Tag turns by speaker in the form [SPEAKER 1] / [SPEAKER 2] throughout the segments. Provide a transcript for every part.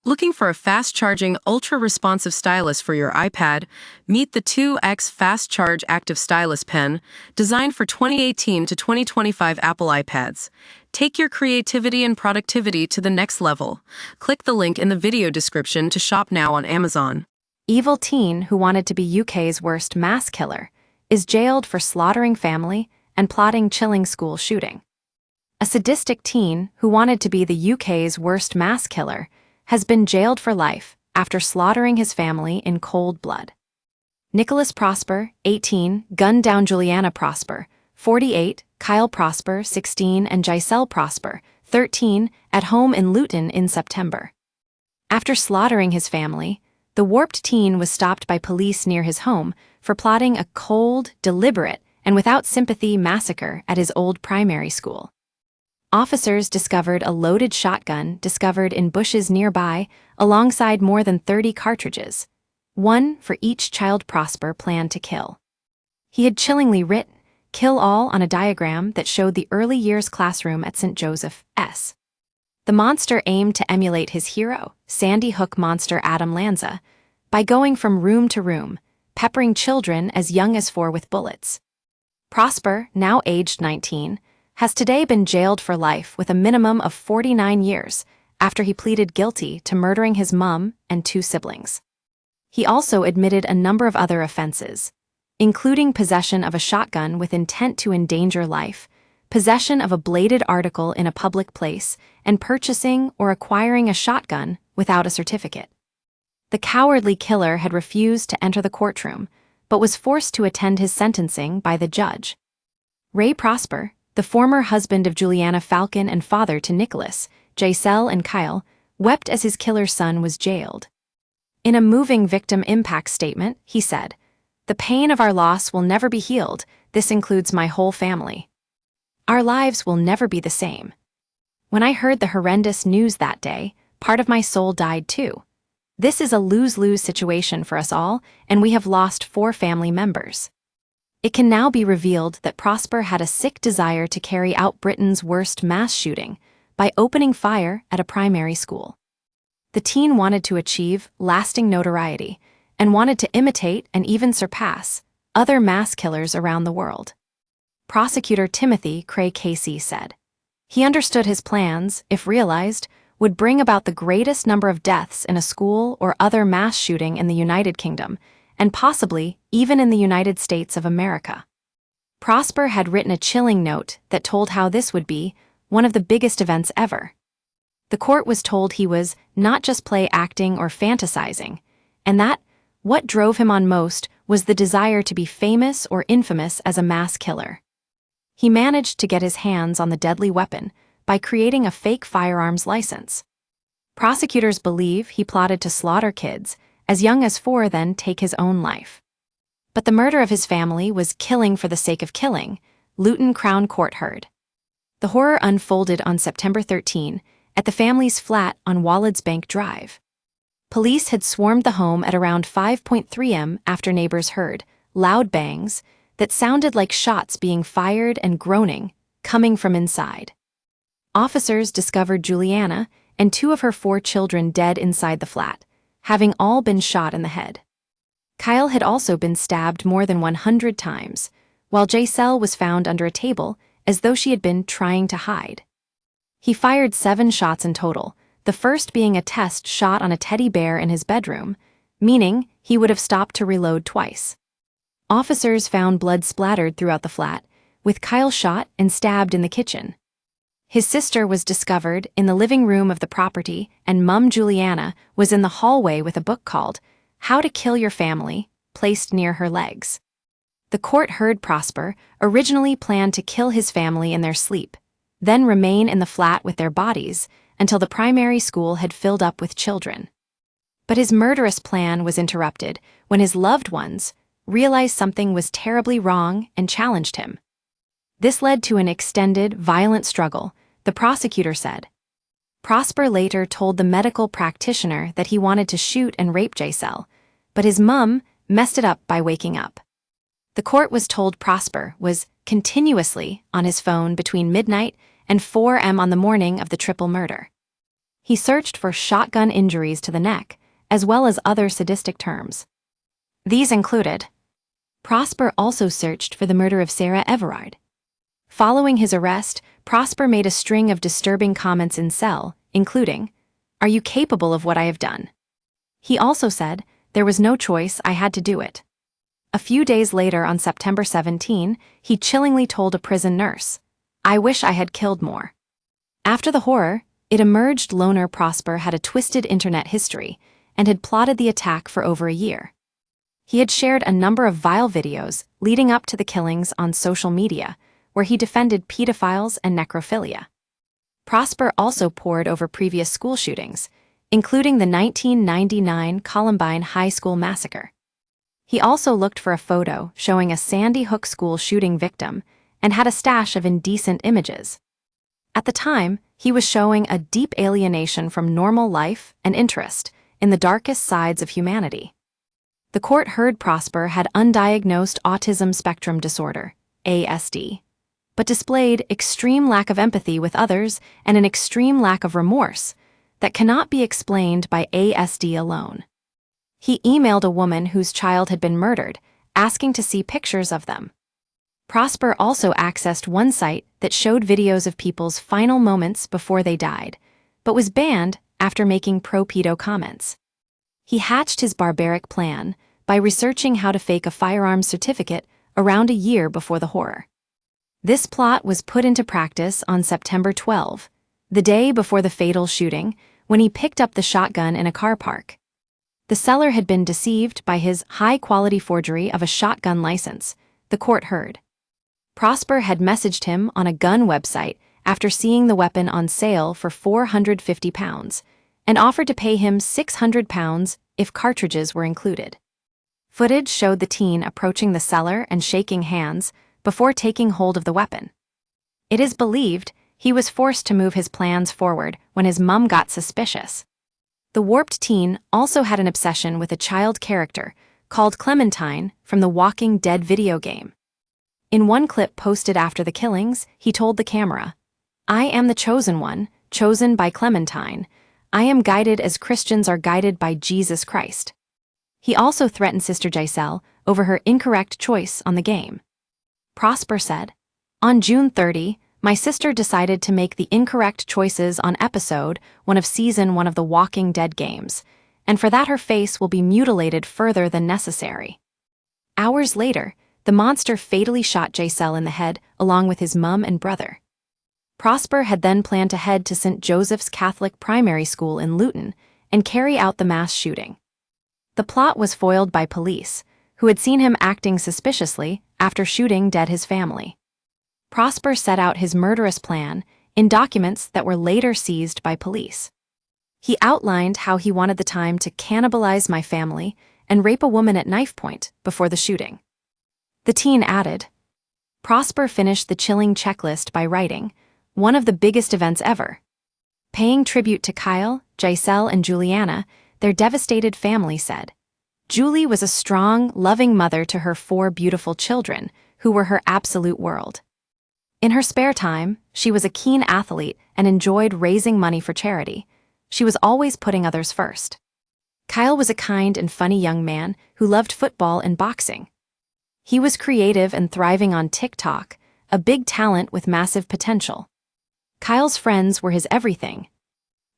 [SPEAKER 1] Looking for a fast-charging, ultra-responsive stylus for your iPad? Meet the 2X Fast Charge Active Stylus Pen, designed for 2018 to 2025 Apple iPads. Take your creativity and productivity to the next level. Click the link in the video description to shop now on Amazon.
[SPEAKER 2] Evil teen who wanted to be UK's worst mass killer is jailed for slaughtering family and plotting chilling school shooting. A sadistic teen who wanted to be the UK's worst mass killer has been jailed for life after slaughtering his family in cold blood. Nicholas Prosper, 18, gunned down Juliana Prosper, 48, Kyle Prosper, 16, and Giselle Prosper, 13, at home in Luton in September. After slaughtering his family, the warped teen was stopped by police near his home for plotting a cold, deliberate, and without sympathy massacre at his old primary school. Officers discovered a loaded shotgun discovered in bushes nearby, alongside more than 30 cartridges, one for each child Prosper planned to kill. He had chillingly written, "Kill all," on a diagram that showed the early years classroom at St. Joseph's. The monster aimed to emulate his hero, Sandy Hook monster Adam Lanza, by going from room to room, peppering children as young as 4 with bullets. Prosper, now aged 19, has today been jailed for life with a minimum of 49 years after he pleaded guilty to murdering his mum and 2 siblings. He also admitted a number of other offenses, including possession of a shotgun with intent to endanger life, possession of a bladed article in a public place, and purchasing or acquiring a shotgun without a certificate. The cowardly killer had refused to enter the courtroom, but was forced to attend his sentencing by the judge. Ray Prosper, the former husband of Juliana Falcon and father to Nicholas, Giselle, and Kyle, wept as his killer's son was jailed. In a moving victim impact statement, he said, "The pain of our loss will never be healed. This includes my whole family. Our lives will never be the same. When I heard the horrendous news that day, part of my soul died too. This is a lose-lose situation for us all, and we have lost 4 family members." It can now be revealed that Prosper had a sick desire to carry out Britain's worst mass shooting by opening fire at a primary school. The teen wanted to achieve lasting notoriety and wanted to imitate and even surpass other mass killers around the world. Prosecutor Timothy Cray Casey said, "He understood his plans, if realized, would bring about the greatest number of deaths in a school or other mass shooting in the United Kingdom, and possibly even in the United States of America." Prosper had written a chilling note that told how this would be one of the biggest events ever. The court was told he was not just play acting or fantasizing, and that what drove him on most was the desire to be famous or infamous as a mass killer. He managed to get his hands on the deadly weapon by creating a fake firearms license. Prosecutors believe he plotted to slaughter kids as young as 4, then take his own life. But the murder of his family was killing for the sake of killing, Luton Crown Court heard. The horror unfolded on September 13 at the family's flat on Walledsbank Drive. Police had swarmed the home at around 5:03 am after neighbors heard loud bangs that sounded like shots being fired and groaning coming from inside. Officers discovered Juliana and 2 of her 4 children dead inside the flat, having all been shot in the head. Kyle had also been stabbed more than 100 times, while Giselle was found under a table as though she had been trying to hide. He fired 7 shots in total, the first being a test shot on a teddy bear in his bedroom, meaning he would have stopped to reload twice. Officers found blood splattered throughout the flat, with Kyle shot and stabbed in the kitchen. His sister was discovered in the living room of the property, and mum Juliana was in the hallway with a book called How to Kill Your Family, placed near her legs. The court heard Prosper originally planned to kill his family in their sleep, then remain in the flat with their bodies until the primary school had filled up with children. But his murderous plan was interrupted when his loved ones realized something was terribly wrong and challenged him. This led to an extended, violent struggle, the prosecutor said. Prosper later told the medical practitioner that he wanted to shoot and rape Giselle, but his mum messed it up by waking up. The court was told Prosper was continuously on his phone between midnight and 4 am on the morning of the triple murder. He searched for shotgun injuries to the neck, as well as other sadistic terms. These included: Prosper also searched for the murder of Sarah Everard. Following his arrest, Prosper made a string of disturbing comments in cell, including, "Are you capable of what I have done?" He also said, "There was no choice, I had to do it." A few days later, on September 17, he chillingly told a prison nurse, "I wish I had killed more." After the horror, it emerged loner Prosper had a twisted internet history and had plotted the attack for over a year. He had shared a number of vile videos leading up to the killings on social media, where he defended pedophiles and necrophilia. Prosper also pored over previous school shootings, including the 1999 Columbine High School massacre. He also looked for a photo showing a Sandy Hook school shooting victim and had a stash of indecent images. At the time, he was showing a deep alienation from normal life and interest in the darkest sides of humanity. The court heard Prosper had undiagnosed autism spectrum disorder, ASD, but displayed extreme lack of empathy with others and an extreme lack of remorse that cannot be explained by ASD alone. He emailed a woman whose child had been murdered, asking to see pictures of them. Prosper also accessed one site that showed videos of people's final moments before they died, but was banned after making pro-pedo comments. He hatched his barbaric plan by researching how to fake a firearms certificate around a year before the horror. This plot was put into practice on September 12, the day before the fatal shooting, when he picked up the shotgun in a car park. The seller had been deceived by his high-quality forgery of a shotgun license, the court heard. Prosper had messaged him on a gun website after seeing the weapon on sale for £450 and offered to pay him £600 if cartridges were included. Footage showed the teen approaching the seller and shaking hands before taking hold of the weapon. It is believed he was forced to move his plans forward when his mum got suspicious. The warped teen also had an obsession with a child character called Clementine from the Walking Dead video game. In one clip posted after the killings, he told the camera, "I am the chosen one, chosen by Clementine. I am guided as Christians are guided by Jesus Christ." He also threatened Sister Giselle over her incorrect choice on the game. Prosper said, "On June 30, my sister decided to make the incorrect choices on episode 1 of season 1 of the Walking Dead games, and for that her face will be mutilated further than necessary." Hours later, the monster fatally shot Giselle in the head along with his mum and brother. Prosper had then planned to head to St. Joseph's Catholic Primary School in Luton and carry out the mass shooting. The plot was foiled by police, who had seen him acting suspiciously after shooting dead his family. Prosper set out his murderous plan in documents that were later seized by police. He outlined how he wanted the time to cannibalize my family and rape a woman at knife point before the shooting. The teen added, Prosper finished the chilling checklist by writing, "One of the biggest events ever." Paying tribute to Kyle, Giselle, and Juliana, their devastated family said, "Julie was a strong, loving mother to her 4 beautiful children, who were her absolute world. In her spare time, she was a keen athlete and enjoyed raising money for charity. She was always putting others first. Kyle was a kind and funny young man who loved football and boxing. He was creative and thriving on TikTok, a big talent with massive potential. Kyle's friends were his everything.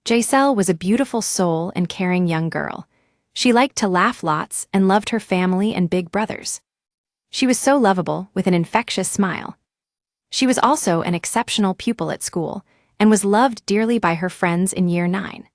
[SPEAKER 2] Giselle was a beautiful soul and caring young girl. She liked to laugh lots and loved her family and big brothers. She was so lovable with an infectious smile. She was also an exceptional pupil at school and was loved dearly by her friends in year 9.